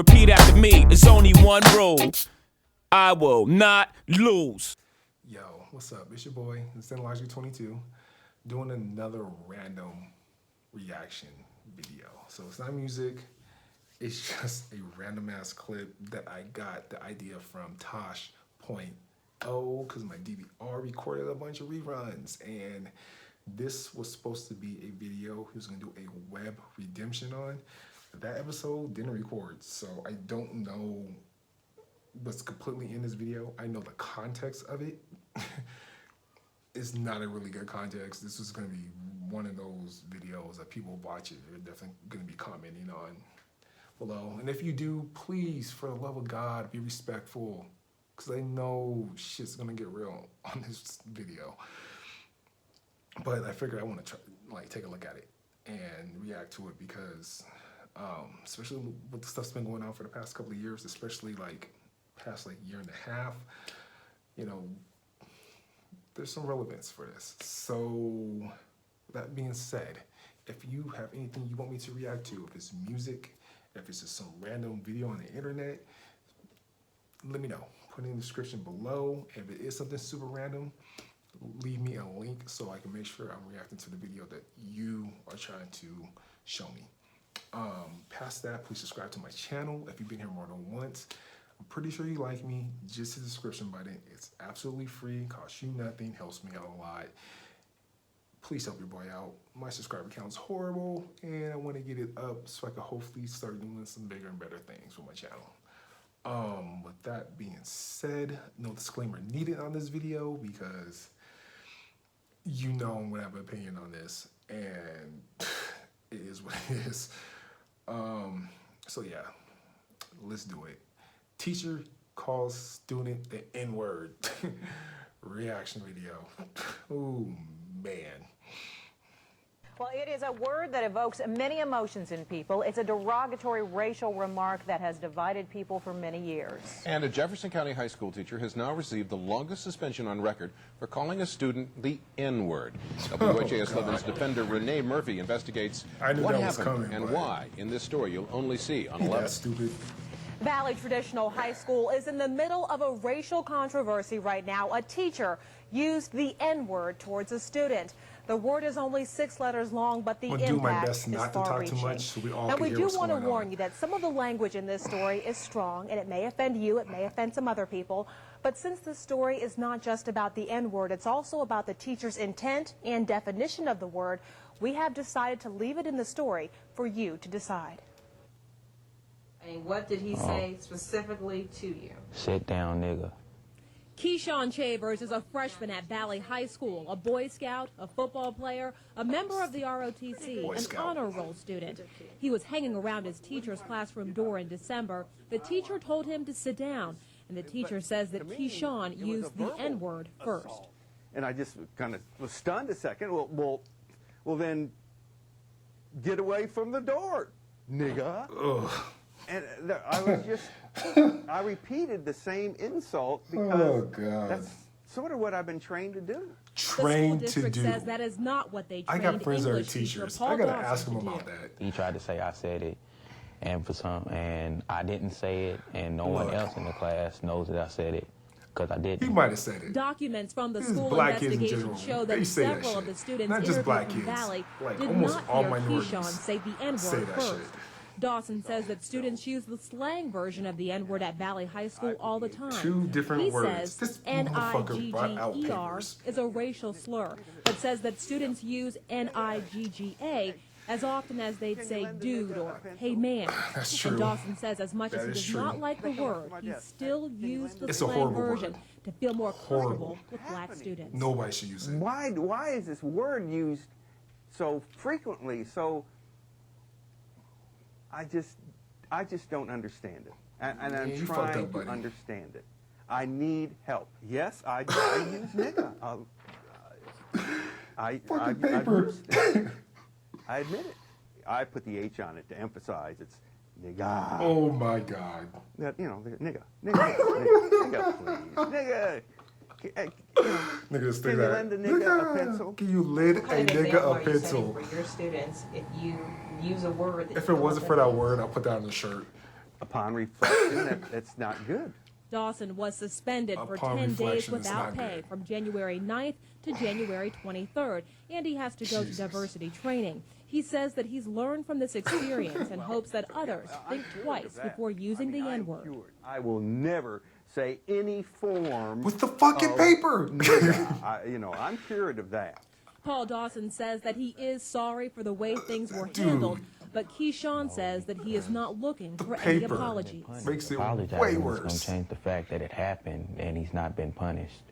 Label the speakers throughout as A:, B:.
A: Repeat after me, it's only one rule. I will not lose.
B: Yo, what's up? It's your boy, Logic22, doing another random reaction video. So it's not music, it's just a random ass clip that I got the idea from Tosh.0 because my DVR recorded a bunch of reruns, and this was supposed to be a video he was gonna do a web redemption on. That episode didn't record, so I don't know what's completely in this video. I know the context of it is not a really good context. This is gonna be one of those videos that people watch it, they're definitely gonna be commenting on below. And if you do, please, for the love of God, be respectful, because I know shit's gonna get real on this video. But I figured I want to try, take a look at it and react to it because, especially with the stuff's been going on for the past couple of years, especially past year and a half, you know, there's some relevance for this. So that being said, if you have anything you want me to react to, if it's music, if it's just some random video on the internet, let me know. Put it in the description below. If it is something super random, leave me a link so I can make sure I'm reacting to the video that you are trying to show me. Past that, please subscribe to my channel if you've been here more than once. I'm pretty sure you like me. Just the description button. It's absolutely free, costs you nothing, helps me out a lot. Please help your boy out. My subscriber count's horrible, and I want to get it up so I can hopefully start doing some bigger and better things with my channel. With that being said, no disclaimer needed on this video because you know I'm gonna have an opinion on this, and it is what it is. So yeah, let's do it. Teacher calls student the N-word. Reaction video. Oh man.
C: Well, it is a word that evokes many emotions in people. It's a derogatory racial remark that has divided people for many years.
D: And a Jefferson County high school teacher has now received the longest suspension on record for calling a student the N-word. WHAS 11's defender Renee Murphy investigates what happened and why in this story you'll only see on 11.
B: That's stupid.
C: Valley Traditional High School is in the middle of a racial controversy right now. A teacher used the N-word towards a student. The word is only 6 letters long, but the impact is far-reaching. Now, we do want to warn you that some of the language in this story is strong, and it may offend you, it may offend some other people. But since the story is not just about the N-word, it's also about the teacher's intent and definition of the word, we have decided to leave it in the story for you to decide.
E: And what did he say specifically to you?
F: Sit down, nigga.
C: Keyshawn Chavers is a freshman at Valley High School, a Boy Scout, a football player, a member of the ROTC, an honor roll student. He was hanging around his teacher's classroom door in December. The teacher told him to sit down, and the teacher says that Keyshawn used the N-word first.
G: And I just kind of was stunned a second. Well, then get away from the door, nigga.
B: Ugh.
G: And I was just, I repeated the same insult because that's sort of what I've been trained to do.
B: Trained
C: to do. The school district says that is not what they trained
B: I got friends that are
C: English
B: teachers. I gotta ask them about that.
F: He tried to say I said it, and I didn't say it, and no one else in the class knows that I said it. Because I didn't.
B: He might have said it.
C: Documents from the school investigation show that several of the students interviewed from Valley did not hear Keyshawn say the N-word first. Dawson says that students use the slang version of the N-word at Valley High School all the time.
B: Two different words.
C: He says N-I-G-G-E-R is a racial slur, but says that students use N-I-G-G-A as often as they'd say dude or hey man.
B: That's true.
C: And Dawson says as much as he does not like the word, he still used the slang version to feel more comfortable with black students.
B: Nobody should use it.
G: Why is this word used so frequently? So I just don't understand it, and I'm trying to understand it. I need help. Yes, I use nigga. I admit it. I put the H on it to emphasize it's nigga.
B: Oh my God.
G: That, you know, nigga, please, nigga.
B: Nigga, stay
G: can you lend a nigga a pencil?
B: Can you lend a nigga a pencil?
E: For your students, if you use a word,
B: if it wasn't for that word, I'll put that on the shirt.
G: Upon reflection, that's not good.
C: Dawson was suspended for
B: Upon
C: 10 days
B: reflection, it's
C: without
B: not
C: pay
B: good.
C: from January 9th to January 23rd, and he has to go to diversity training. He says that he's learned from this experience and hopes that others think twice before using the N-word.
G: I will never say any form
B: With the fucking paper.
G: I'm cured of that.
C: Paul Dawson says that he is sorry for the way things were handled, but Keyshawn says that he is not looking for any
B: paper
C: apologies.
B: makes it
F: Apologizing
B: way
F: is going
B: worse.
F: to change the fact that it happened and he's not been punished.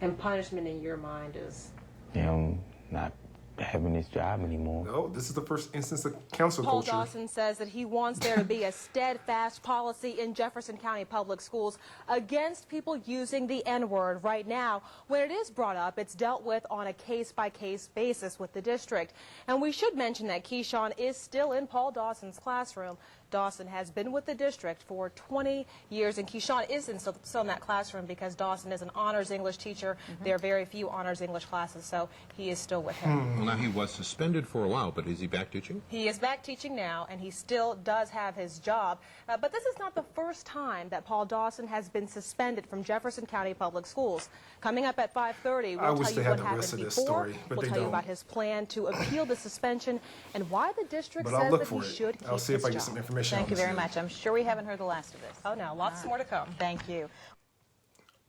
E: And punishment in your mind is?
F: Him not having his job anymore.
B: No, this is the first instance of council
C: Paul
B: culture.
C: Dawson says that he wants there to be a steadfast policy in Jefferson County Public Schools against people using the N-word. Right now, when it is brought up, it's dealt with on a case-by-case basis with the district. And we should mention that Keyshawn is still in Paul Dawson's classroom. Dawson has been with the district for 20 years, and Keyshawn is still in that classroom because Dawson is an honors English teacher. There are very few honors English classes, so he is still with him.
D: Well, now he was suspended for a while, but is he back teaching?
C: He is back teaching now, and he still does have his job. But this is not the first time that Paul Dawson has been suspended from Jefferson County Public Schools. Coming up at 5:30, we'll tell you what happened before. We'll tell you about his plan to appeal the suspension and why the district says that he should keep
B: I'll see if I
C: his
B: get some
C: job.
B: information.
H: Thank you very much. I'm sure we haven't heard the last of this.
C: Oh, no, lots more to come.
H: Thank you.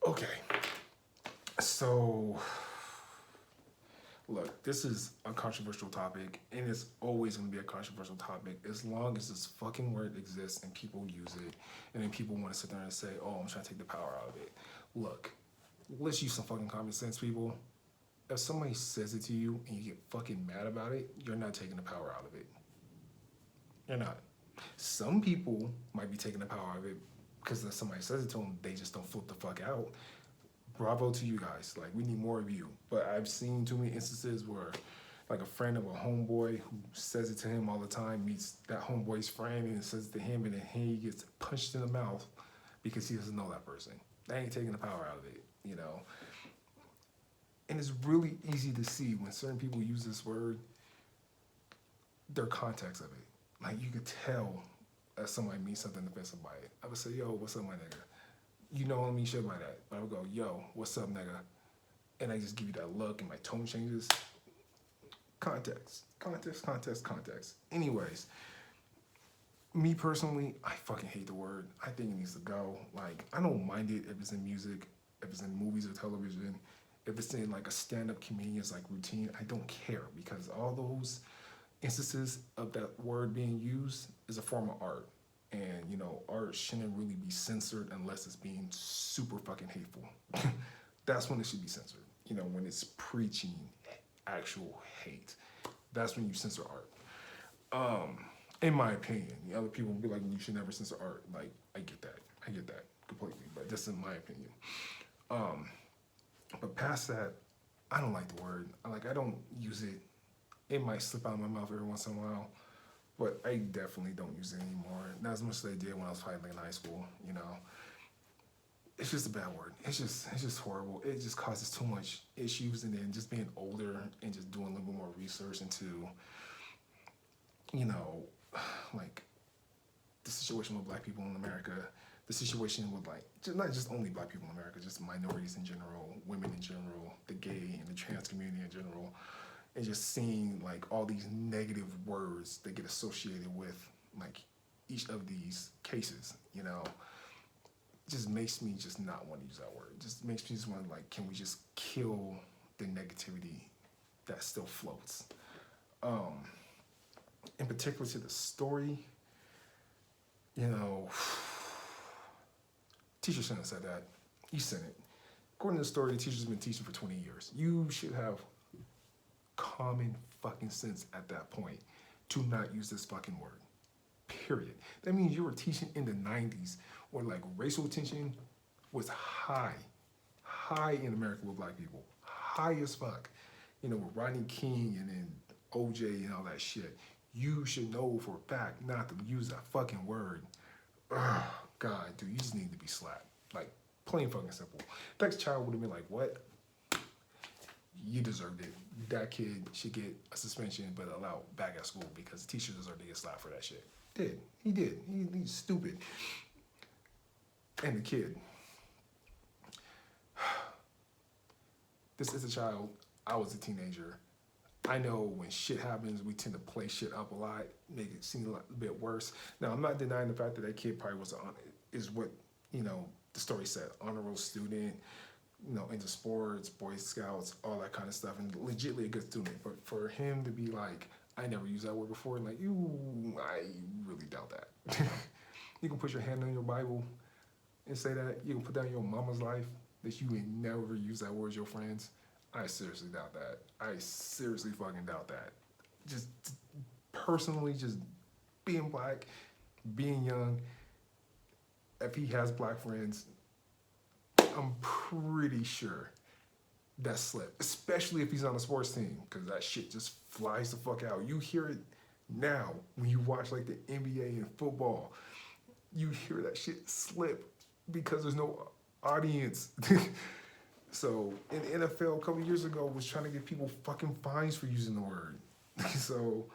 B: Okay. So, look, this is a controversial topic, and it's always going to be a controversial topic as long as this fucking word exists and people use it, and then people want to sit there and say, oh, I'm trying to take the power out of it. Look, let's use some fucking common sense, people. If somebody says it to you and you get fucking mad about it, you're not taking the power out of it. You're not. Some people might be taking the power out of it because if somebody says it to them, they just don't flip the fuck out. Bravo to you guys. Like, we need more of you. But I've seen too many instances where, like, a friend of a homeboy who says it to him all the time meets that homeboy's friend and says it to him, and then he gets punched in the mouth because he doesn't know that person. They ain't taking the power out of it, you know? And it's really easy to see when certain people use this word, their context of it. Like, you could tell that somebody means something offensive by it. I would say, yo, what's up, my nigga? You know what I mean shit by that. But I would go, yo, what's up, nigga? And I just give you that look and my tone changes. Context. Anyways, me personally, I fucking hate the word. I think it needs to go. Like, I don't mind it if it's in music, if it's in movies or television, if it's in like a stand-up comedian's like routine. I don't care because all those instances of that word being used is a form of art. And, you know, art shouldn't really be censored unless it's being super fucking hateful. That's when it should be censored. You know, when it's preaching actual hate. That's when you censor art. In my opinion. The other people will be like, you should never censor art. Like, I get that completely. But just in my opinion. But past that, I don't like the word. I don't use it. It might slip out of my mouth every once in a while, but I definitely don't use it anymore. Not as much as I did when I was probably in high school, you know. It's just a bad word. It's just horrible. It just causes too much issues, and then just being older and just doing a little bit more research into, you know, like the situation with black people in America, the situation with like, not just only black people in America, just minorities in general, women in general, the gay and the trans community in general. And just seeing like all these negative words that get associated with like each of these cases, you know, just makes me just not want to use that word. Just makes me just want to like, can we just kill the negativity that still floats? In particular to the story, you know, teacher shouldn't have said that. You said it. According to the story, the teacher's been teaching for 20 years. You should have common fucking sense at that point to not use this fucking word. Period. That means you were teaching in the 90s where like racial tension was high in America with black people. High as fuck. You know, with Rodney King and then OJ and all that shit. You should know for a fact not to use that fucking word. Ugh, God, dude, you just need to be slapped. Like, plain fucking simple. That child would have been like, what? You deserved it. That kid should get a suspension, but allowed back at school because teachers deserve to get slapped for that shit. Did. He did. He's stupid. And the kid. This is a child. I was a teenager. I know when shit happens, we tend to play shit up a lot, make it seem a bit worse. Now, I'm not denying the fact that that kid probably was is what, you know, the story said. Honor roll student, you know, into sports, Boy Scouts, all that kind of stuff, and legitimately a good student. But for him to be like, I never used that word before, and like, I really doubt that. You can put your hand on your Bible and say that. You can put down your mama's life that you ain't never use that word with your friends. I seriously doubt that. I seriously fucking doubt that. Just personally, just being black, being young, if he has black friends, I'm pretty sure that slip, especially if he's on a sports team, because that shit just flies the fuck out. You hear it now when you watch like the NBA and football. You hear that shit slip because there's no audience. So in the NFL a couple years ago was trying to give people fucking fines for using the word. So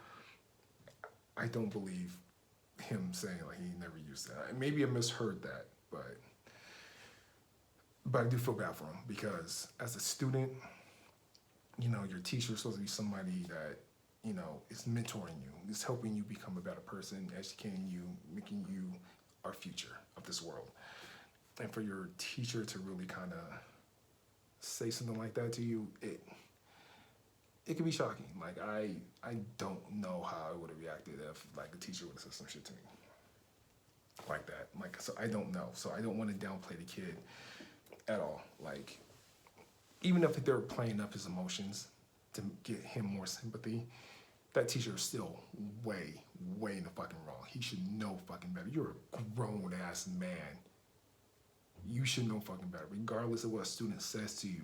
B: I don't believe him saying like he never used that. Maybe I misheard that, but I do feel bad for him because as a student, you know, your teacher is supposed to be somebody that, you know, is mentoring you, is helping you become a better person, educating you, making you our future of this world. And for your teacher to really kind of say something like that to you, it can be shocking. Like I don't know how I would have reacted if like a teacher would have said some shit to me like that. Like, so I don't know. So I don't want to downplay the kid at all. Like, even if they're playing up his emotions to get him more sympathy, that teacher is still way in the fucking wrong. He should know fucking better. You're a grown ass man. You should know fucking better. Regardless of what a student says to you,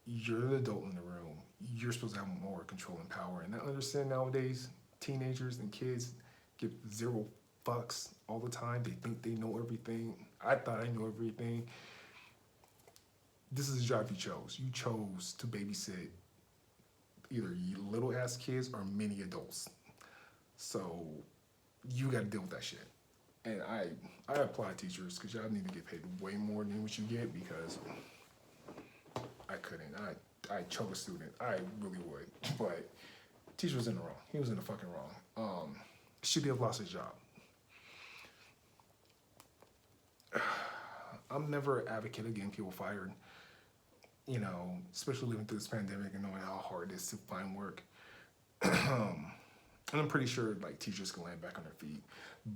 B: you're the adult in the room. You're supposed to have more control and power. And I understand nowadays, teenagers and kids give zero fucks all the time. They think they know everything. I thought I knew everything. This is a job you chose. You chose to babysit either little ass kids or many adults. So you gotta deal with that shit. And I applaud teachers because y'all need to get paid way more than what you get because I couldn't. I choke a student. I really would. But teacher was in the wrong. He was in the fucking wrong. Should have lost his job. I'm never an advocate of getting people fired. You know, especially living through this pandemic and knowing how hard it is to find work. And I'm pretty sure like teachers can land back on their feet.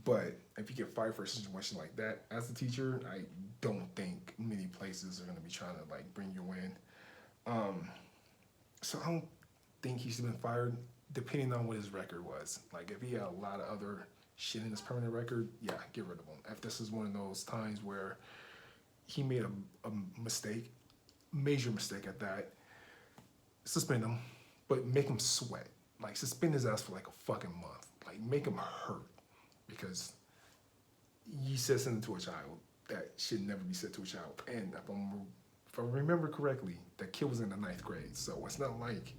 B: But if you get fired for a situation like that, as a teacher, I don't think many places are gonna be trying to like bring you in. So I don't think he should have been fired, depending on what his record was. Like if he had a lot of other shit in his permanent record, yeah, get rid of him. If this is one of those times where he made a mistake, major mistake at that, suspend him, but make him sweat. Like suspend his ass for like a fucking month. Like make him hurt because you said something to a child that should never be said to a child. And if I remember correctly, that kid was in the 9th grade. So it's not like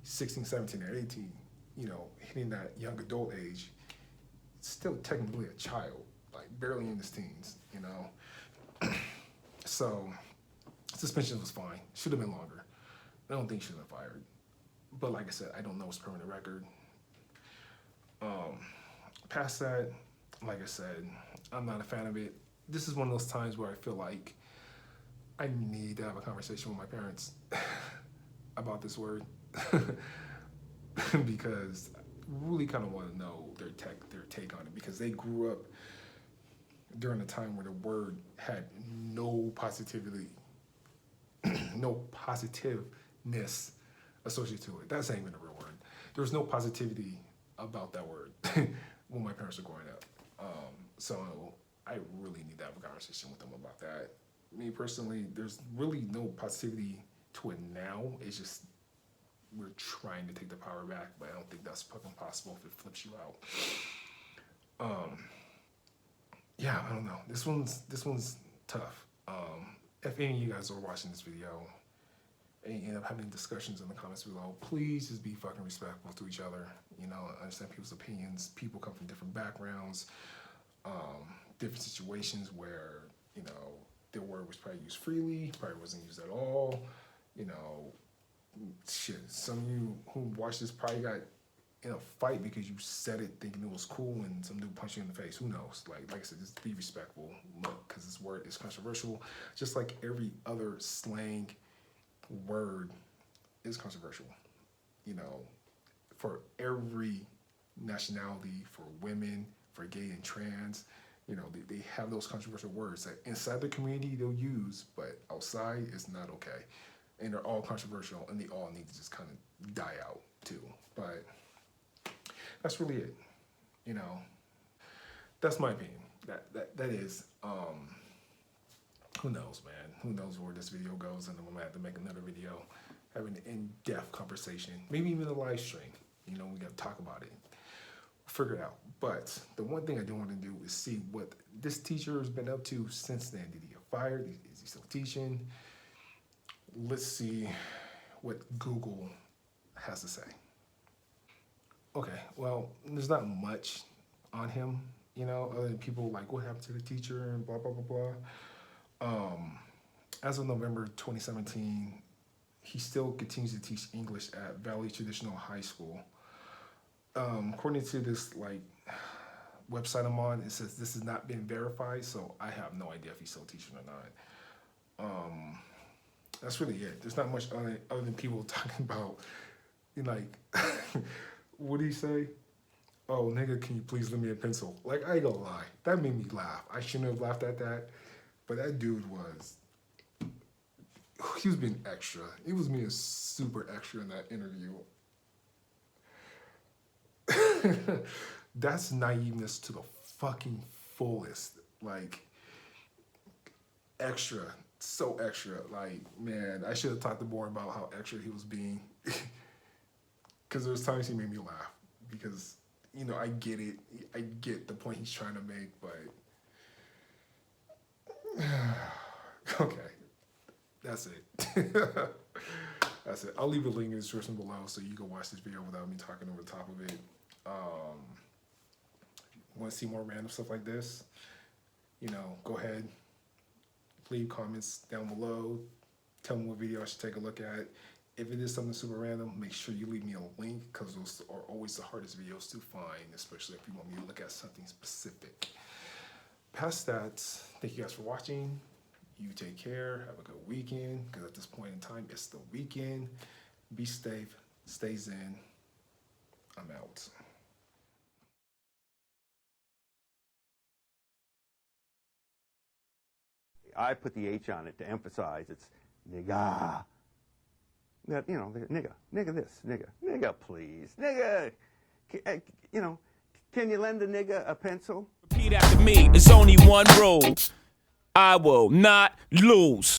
B: 16, 17, or 18, you know, hitting that young adult age. It's still technically a child, like barely in his teens, you know. So suspension was fine. Should have been longer. I don't think he should have been fired. But like I said, I don't know his permanent record. Past that, like I said, I'm not a fan of it. This is one of those times where I feel like I need to have a conversation with my parents about this word because I really kind of want to know their take on it because they grew up during a time where the word had no positivity, no positiveness associated to it. That's not even a real word. There was no positivity about that word when my parents were growing up. So I really need to have a conversation with them about that. Me personally, there's really no positivity to it now. It's just we're trying to take the power back, but I don't think that's fucking possible if it flips you out. Yeah, I don't know. This one's tough. If any of you guys are watching this video and end up having discussions in the comments below, please just be fucking respectful to each other. You know, understand people's opinions. People come from different backgrounds, different situations where, you know, their word was probably used freely, probably wasn't used at all. You know, shit, some of you who watched this probably got in a fight because you said it thinking it was cool and some dude punched you in the face. Who knows? Like I said, just be respectful, because this word is controversial. Just like every other slang word is controversial. You know, for every nationality, for women, for gay and trans, you know, they have those controversial words that inside the community they'll use, but outside it's not okay. And they're all controversial, and they all need to just kind of die out too. But that's really it. You know, that's my opinion. That is, who knows, man? Who knows where this video goes, and then I'm gonna have to make another video, having an in-depth conversation, maybe even a live stream. You know, we gotta talk about it, figure it out. But the one thing I do want to do is see what this teacher has been up to since then. Did he get fired? Is he still teaching? Let's see what Google has to say. Okay, well, there's not much on him, you know, other than people like, what happened to the teacher and blah, blah, blah, blah. As of November 2017, he still continues to teach English at Valley Traditional High School. According to this like website I'm on, it says this has not been verified, so I have no idea if he's still teaching or not. That's really it. There's not much on it other than people talking about, you know, like, what did he say? Oh, nigga, can you please lend me a pencil? Like, I ain't gonna lie, that made me laugh. I shouldn't have laughed at that, but that dude he was being extra. He was being super extra in that interview. That's naiveness to the fucking fullest. Like, extra. So extra. Like, man, I should have talked more about how extra he was being. Because there was times he made me laugh. Because, you know, I get it. I get the point he's trying to make, but... okay. That's it. That's it. I'll leave a link in the description below so you can watch this video without me talking over the top of it. Want to see more random stuff like this? You know, go ahead. Leave comments down below. Tell me what video I should take a look at. If it is something super random, make sure you leave me a link, because those are always the hardest videos to find, especially if you want me to look at something specific. Past that, thank you guys for watching. You take care. Have a good weekend, because at this point in time, it's the weekend. Be safe. Stay zen. I'm out.
G: I put the H on it to emphasize it's nigga. That, you know, nigga this, nigga please, nigga, you know, can you lend a nigga a pencil?
A: Repeat after me, it's only one rule. I will not lose.